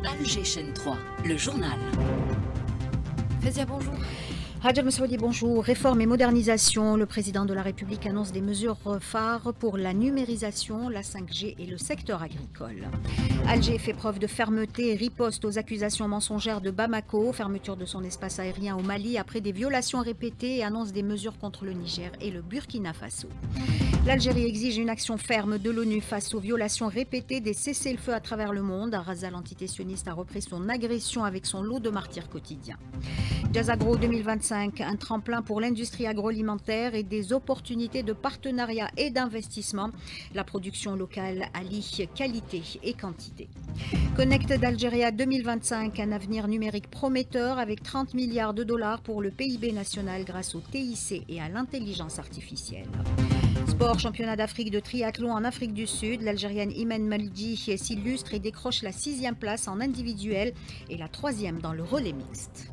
Alger chaîne 3, le journal. Fazia, bonjour. Hadj Al-Moussaoudi, bonjour. Réforme et modernisation. Le président de la République annonce des mesures phares pour la numérisation, la 5G et le secteur agricole. Alger fait preuve de fermeté et riposte aux accusations mensongères de Bamako. Fermeture de son espace aérien au Mali après des violations répétées et annonce des mesures contre le Niger et le Burkina Faso. L'Algérie exige une action ferme de l'ONU face aux violations répétées des cessez-le-feu à travers le monde. Arasa, l'antité-sioniste, a repris son agression avec son lot de martyrs quotidiens. Jazz Agro 2025, un tremplin pour l'industrie agroalimentaire et des opportunités de partenariat et d'investissement. La production locale allie qualité et quantité. Connect d'Algérie 2025, un avenir numérique prometteur avec 30 milliards de dollars pour le PIB national grâce au TIC et à l'intelligence artificielle. Sport, championnat d'Afrique de triathlon en Afrique du Sud. L'Algérienne Imen Maldi s'illustre et décroche la 6e place en individuel et la 3e dans le relais mixte.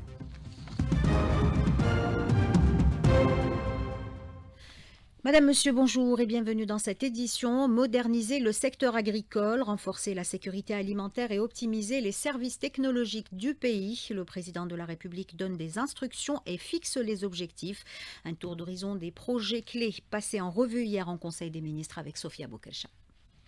Madame, Monsieur, bonjour et bienvenue dans cette édition. Moderniser le secteur agricole, renforcer la sécurité alimentaire et optimiser les services technologiques du pays. Le président de la République donne des instructions et fixe les objectifs. Un tour d'horizon des projets clés passés en revue hier en Conseil des ministres avec Sofia Boukesha.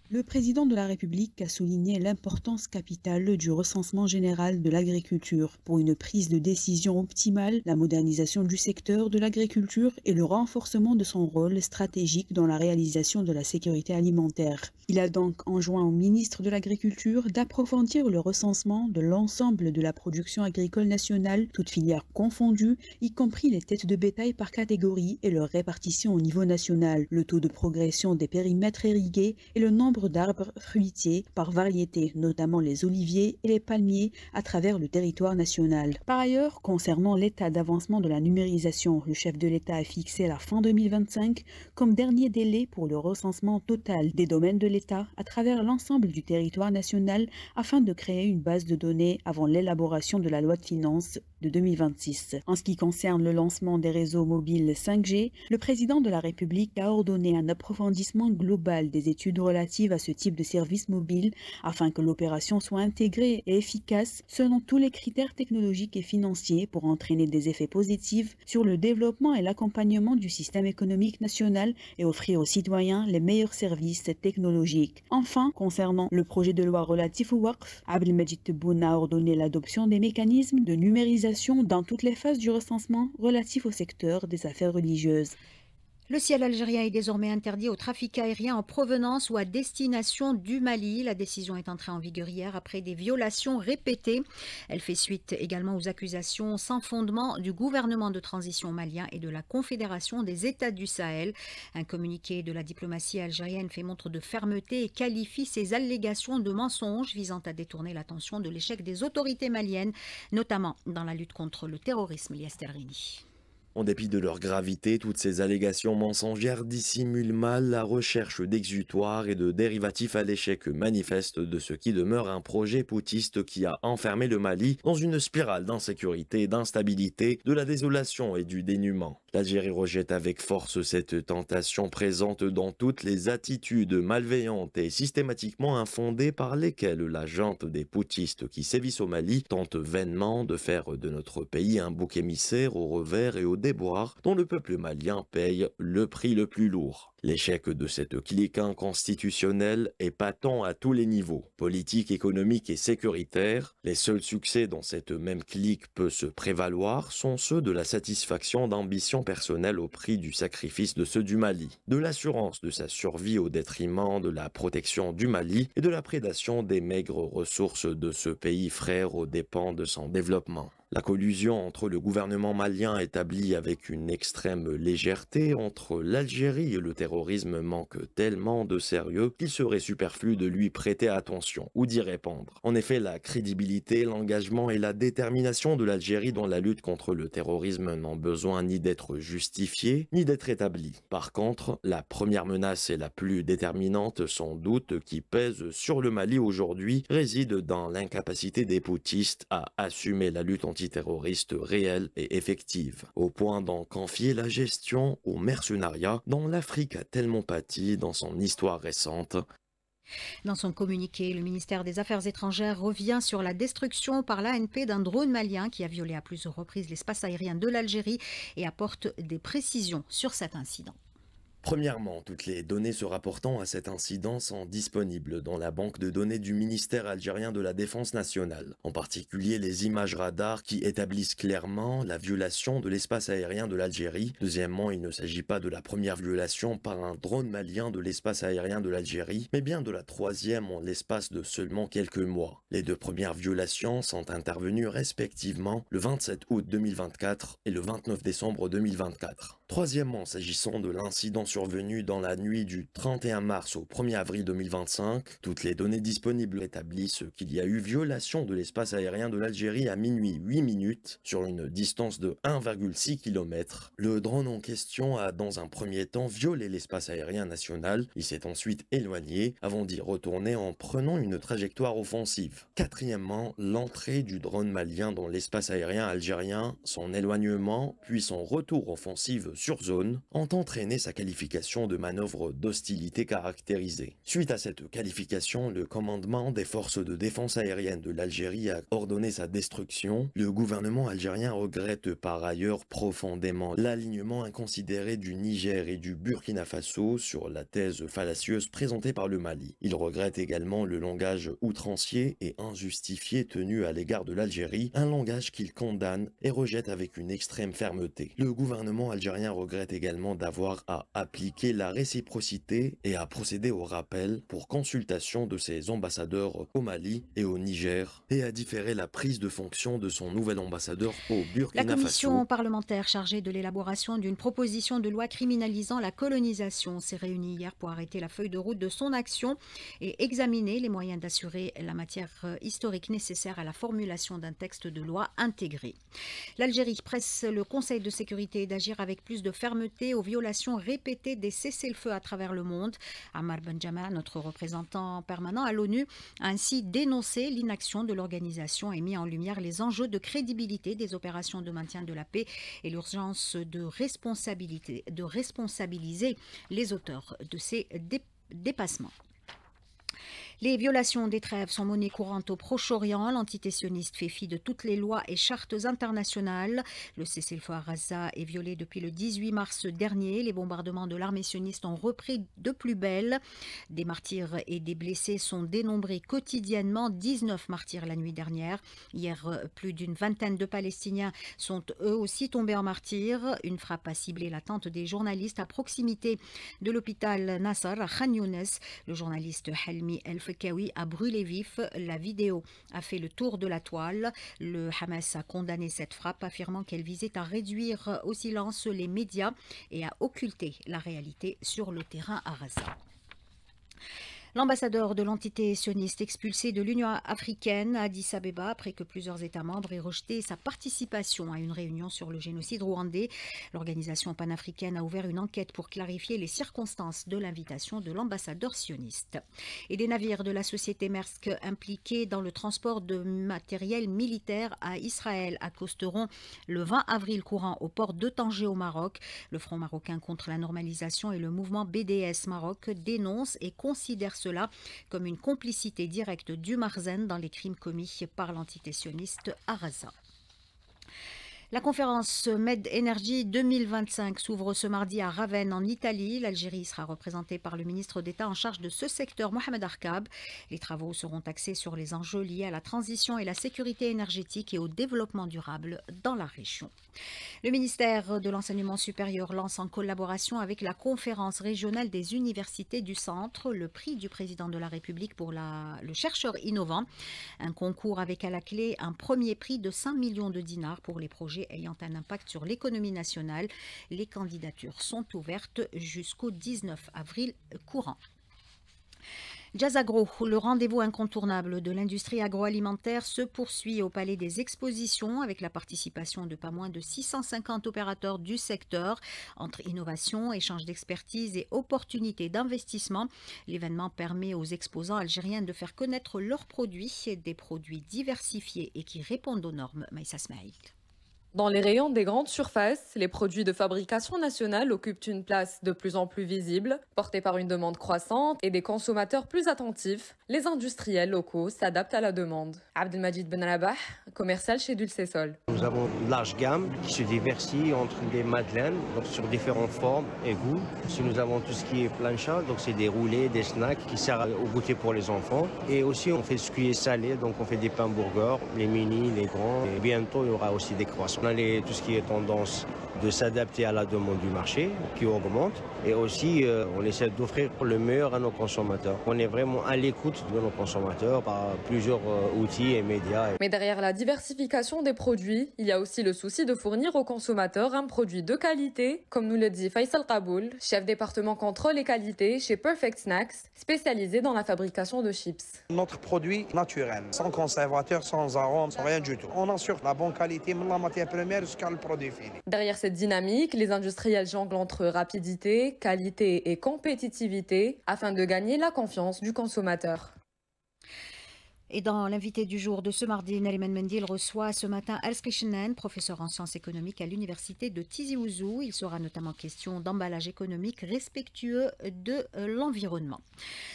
Le président de la République a souligné l'importance capitale du recensement général de l'agriculture pour une prise de décision optimale, la modernisation du secteur de l'agriculture et le renforcement de son rôle stratégique dans la réalisation de la sécurité alimentaire. Il a donc enjoint au ministre de l'Agriculture d'approfondir le recensement de l'ensemble de la production agricole nationale, toutes filières confondues, y compris les têtes de bétail par catégorie et leur répartition au niveau national, le taux de progression des périmètres irrigués et le nombre d'arbres fruitiers par variété, notamment les oliviers et les palmiers à travers le territoire national. Par ailleurs, concernant l'état d'avancement de la numérisation, le chef de l'État a fixé la fin 2025 comme dernier délai pour le recensement total des domaines de l'État à travers l'ensemble du territoire national afin de créer une base de données avant l'élaboration de la loi de finances de 2026. En ce qui concerne le lancement des réseaux mobiles 5G, le président de la République a ordonné un approfondissement global des études relatives à ce type de service mobile afin que l'opération soit intégrée et efficace selon tous les critères technologiques et financiers pour entraîner des effets positifs sur le développement et l'accompagnement du système économique national et offrir aux citoyens les meilleurs services technologiques. Enfin, concernant le projet de loi relatif au Waqf, Abdelmajid Tebboune a ordonné l'adoption des mécanismes de numérisation dans toutes les phases du recensement relatif au secteur des affaires religieuses. Le ciel algérien est désormais interdit au trafic aérien en provenance ou à destination du Mali. La décision est entrée en vigueur hier après des violations répétées. Elle fait suite également aux accusations sans fondement du gouvernement de transition malien et de la Confédération des États du Sahel. Un communiqué de la diplomatie algérienne fait montre de fermeté et qualifie ces allégations de mensonges visant à détourner l'attention de l'échec des autorités maliennes, notamment dans la lutte contre le terrorisme. Lies Telrini. En dépit de leur gravité, toutes ces allégations mensongères dissimulent mal la recherche d'exutoires et de dérivatifs à l'échec manifeste de ce qui demeure un projet putschiste qui a enfermé le Mali dans une spirale d'insécurité, d'instabilité, de la désolation et du dénuement. L'Algérie rejette avec force cette tentation présente dans toutes les attitudes malveillantes et systématiquement infondées par lesquelles la junte des putschistes qui sévissent au Mali tente vainement de faire de notre pays un bouc émissaire au revers et au déboire dont le peuple malien paye le prix le plus lourd. L'échec de cette clique inconstitutionnelle est patent à tous les niveaux, politique, économique et sécuritaire. Les seuls succès dont cette même clique peut se prévaloir sont ceux de la satisfaction d'ambitions personnelles au prix du sacrifice de ceux du Mali, de l'assurance de sa survie au détriment de la protection du Mali et de la prédation des maigres ressources de ce pays frère aux dépens de son développement. La collusion entre le gouvernement malien établi avec une extrême légèreté entre l'Algérie et le terrorisme manque tellement de sérieux qu'il serait superflu de lui prêter attention ou d'y répondre. En effet, la crédibilité, l'engagement et la détermination de l'Algérie dans la lutte contre le terrorisme n'ont besoin ni d'être justifiés ni d'être établis. Par contre, la première menace et la plus déterminante sans doute qui pèse sur le Mali aujourd'hui réside dans l'incapacité des putschistes à assumer la lutte antiterroriste réelle et effective, au point d'en confier la gestion au mercenariat dont l'Afrique a tellement pâti dans son histoire récente. Dans son communiqué, le ministère des Affaires étrangères revient sur la destruction par l'ANP d'un drone malien qui a violé à plusieurs reprises l'espace aérien de l'Algérie et apporte des précisions sur cet incident. Premièrement, toutes les données se rapportant à cet incident sont disponibles dans la banque de données du ministère algérien de la Défense nationale, en particulier les images radars qui établissent clairement la violation de l'espace aérien de l'Algérie. Deuxièmement, il ne s'agit pas de la première violation par un drone malien de l'espace aérien de l'Algérie, mais bien de la troisième en l'espace de seulement quelques mois. Les deux premières violations sont intervenues respectivement le 27 août 2024 et le 29 décembre 2024. Troisièmement, s'agissant de l'incident survenu dans la nuit du 31 mars au 1er avril 2025, toutes les données disponibles établissent qu'il y a eu violation de l'espace aérien de l'Algérie à minuit 8 minutes sur une distance de 1,6 km. Le drone en question a dans un premier temps violé l'espace aérien national. Il s'est ensuite éloigné avant d'y retourner en prenant une trajectoire offensive. Quatrièmement, l'entrée du drone malien dans l'espace aérien algérien, son éloignement puis son retour offensif sur zone ont entraîné sa qualification de manœuvre d'hostilité caractérisée. Suite à cette qualification, le commandement des forces de défense aérienne de l'Algérie a ordonné sa destruction. Le gouvernement algérien regrette par ailleurs profondément l'alignement inconsidéré du Niger et du Burkina Faso sur la thèse fallacieuse présentée par le Mali. Il regrette également le langage outrancier et injustifié tenu à l'égard de l'Algérie, un langage qu'il condamne et rejette avec une extrême fermeté. Le gouvernement algérien regrette également d'avoir à appliquer la réciprocité et à procéder au rappel pour consultation de ses ambassadeurs au Mali et au Niger et à différer la prise de fonction de son nouvel ambassadeur au Burkina Faso. La commission parlementaire chargée de l'élaboration d'une proposition de loi criminalisant la colonisation s'est réunie hier pour arrêter la feuille de route de son action et examiner les moyens d'assurer la matière historique nécessaire à la formulation d'un texte de loi intégré. L'Algérie presse le Conseil de sécurité d'agir avec plus de fermeté aux violations répétées des cessez-le-feu à travers le monde. Ammar Benjama, notre représentant permanent à l'ONU, a ainsi dénoncé l'inaction de l'organisation et mis en lumière les enjeux de crédibilité des opérations de maintien de la paix et l'urgence de responsabiliser les auteurs de ces dépassements. Les violations des trêves sont monnaie courante au Proche-Orient. L'entité sioniste fait fi de toutes les lois et chartes internationales. Le cessez-le-feu à Gaza est violé depuis le 18 mars dernier. Les bombardements de l'armée sioniste ont repris de plus belle. Des martyrs et des blessés sont dénombrés quotidiennement. 19 martyrs la nuit dernière. Hier, plus d'une vingtaine de Palestiniens sont eux aussi tombés en martyrs. Une frappe a ciblé la tente des journalistes à proximité de l'hôpital Nasser à Khan Younes. Le journaliste Helmi El-Fekawi a brûlé vif. La vidéo a fait le tour de la toile. Le Hamas a condamné cette frappe, affirmant qu'elle visait à réduire au silence les médias et à occulter la réalité sur le terrain à Gaza. L'ambassadeur de l'entité sioniste expulsé de l'Union africaine à Addis Abeba après que plusieurs États membres aient rejeté sa participation à une réunion sur le génocide rwandais. L'organisation panafricaine a ouvert une enquête pour clarifier les circonstances de l'invitation de l'ambassadeur sioniste. Et des navires de la société Maersk impliqués dans le transport de matériel militaire à Israël accosteront le 20 avril courant au port de Tanger au Maroc. Le Front marocain contre la normalisation et le mouvement BDS Maroc dénoncent et considèrent cela comme une complicité directe du Marzen dans les crimes commis par l'entité sioniste à Gaza. La conférence Med Energy 2025 s'ouvre ce mardi à Ravenne en Italie. L'Algérie sera représentée par le ministre d'État en charge de ce secteur, Mohamed Arkab. Les travaux seront axés sur les enjeux liés à la transition et la sécurité énergétique et au développement durable dans la région. Le ministère de l'Enseignement supérieur lance en collaboration avec la conférence régionale des universités du centre le prix du président de la République pour le chercheur innovant. Un concours avec à la clé un premier prix de 5 millions de dinars pour les projets ayant un impact sur l'économie nationale. Les candidatures sont ouvertes jusqu'au 19 avril courant. Jazz Agro, le rendez-vous incontournable de l'industrie agroalimentaire, se poursuit au Palais des Expositions avec la participation de pas moins de 650 opérateurs du secteur. Entre innovation, échange d'expertise et opportunités d'investissement, l'événement permet aux exposants algériens de faire connaître leurs produits, des produits diversifiés et qui répondent aux normes. Maïssa Smaïl. Dans les rayons des grandes surfaces, les produits de fabrication nationale occupent une place de plus en plus visible. Portés par une demande croissante et des consommateurs plus attentifs, les industriels locaux s'adaptent à la demande. Abdelmajid Ben Rabah, commercial chez Dulcesol. Nous avons une large gamme qui se diversifie entre les madeleines, donc sur différentes formes et goûts. Si nous avons tout ce qui est plancha, donc c'est des roulés, des snacks qui servent au goûter pour les enfants. Et aussi on fait ce qui est salé, donc on fait des pains burgers, les mini, les grands. Et bientôt il y aura aussi des croissants. On a tout ce qui est tendance de s'adapter à la demande du marché qui augmente et aussi on essaie d'offrir le meilleur à nos consommateurs. On est vraiment à l'écoute de nos consommateurs par plusieurs outils et médias. Mais derrière la diversification des produits, il y a aussi le souci de fournir aux consommateurs un produit de qualité, comme nous le dit Faisal Qaboul, chef département contrôle et qualité chez Perfect Snacks, spécialisé dans la fabrication de chips. Notre produit naturel, sans conservateur, sans arôme, sans rien du tout. On assure la bonne qualité de la matière première jusqu'à le produit fini. Derrière cette dynamique, les industriels jonglent entre rapidité, qualité et compétitivité afin de gagner la confiance du consommateur. Et dans l'invité du jour de ce mardi, Nariman Mendil reçoit ce matin Al-Skrishnen, professeur en sciences économiques à l'université de Tizi Ouzou. Il sera notamment question d'emballage économique respectueux de l'environnement.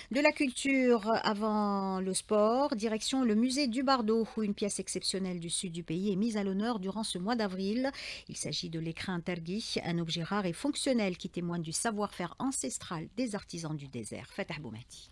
De la culture avant le sport, direction le musée du Bardo, où une pièce exceptionnelle du sud du pays est mise à l'honneur durant ce mois d'avril. Il s'agit de l'écrin tergui, un objet rare et fonctionnel qui témoigne du savoir-faire ancestral des artisans du désert. Fatah Boumati.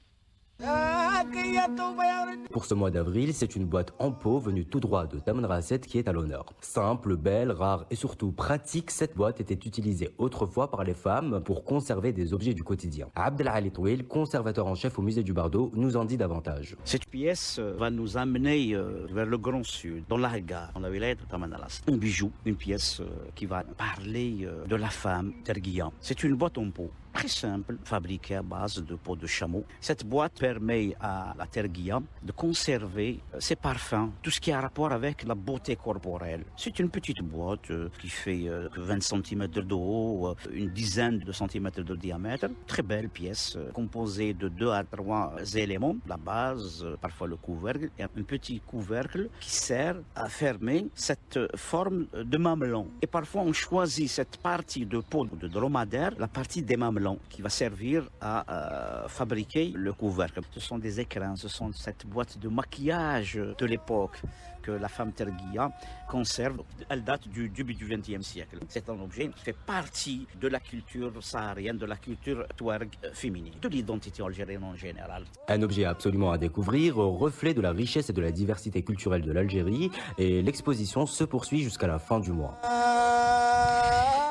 Pour ce mois d'avril, c'est une boîte en peau venue tout droit de Tamanrasset qui est à l'honneur. Simple, belle, rare et surtout pratique, cette boîte était utilisée autrefois par les femmes pour conserver des objets du quotidien. Abdelali Touil, conservateur en chef au musée du Bardo, nous en dit davantage. Cette pièce va nous amener vers le Grand Sud, dans la Haga, dans la wilaya de Tamanrasset. Un bijou, une pièce qui va parler de la femme terguia. C'est une boîte en peau. Très simple, fabriquée à base de peau de chameau. Cette boîte permet à la terguia de conserver ses parfums, tout ce qui a rapport avec la beauté corporelle. C'est une petite boîte qui fait 20 cm de haut, une dizaine de centimètres de diamètre. Très belle pièce, composée de 2 à 3 éléments. La base, parfois le couvercle, et un petit couvercle qui sert à fermer cette forme de mamelon. Et parfois on choisit cette partie de peau de dromadaire, la partie des mamelons, qui va servir à fabriquer le couvercle. Ce sont des écrins, ce sont cette boîte de maquillage de l'époque que la femme terguia conserve. Elle date du début du XXe siècle. C'est un objet qui fait partie de la culture saharienne, de la culture touareg féminine, de l'identité algérienne en général. Un objet absolument à découvrir, reflet de la richesse et de la diversité culturelle de l'Algérie, et l'exposition se poursuit jusqu'à la fin du mois.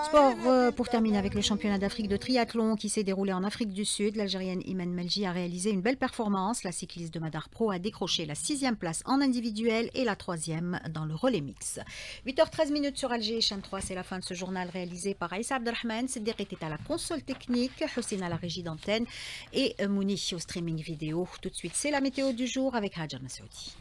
Sport pour terminer avec le championnat d'Afrique de triathlon qui s'est déroulé en Afrique du Sud. L'Algérienne Imen Melji a réalisé une belle performance. La cycliste de Madar Pro a décroché la 6e place en individuel et la 3e dans le relais mix. 8h13 sur Alger, chaîne 3, c'est la fin de ce journal réalisé par Aïssa Abdelrahman. Siddiq était à la console technique, Hussein à la régie d'antenne et Mouni au streaming vidéo. Tout de suite, c'est la météo du jour avec Raja Massoudi.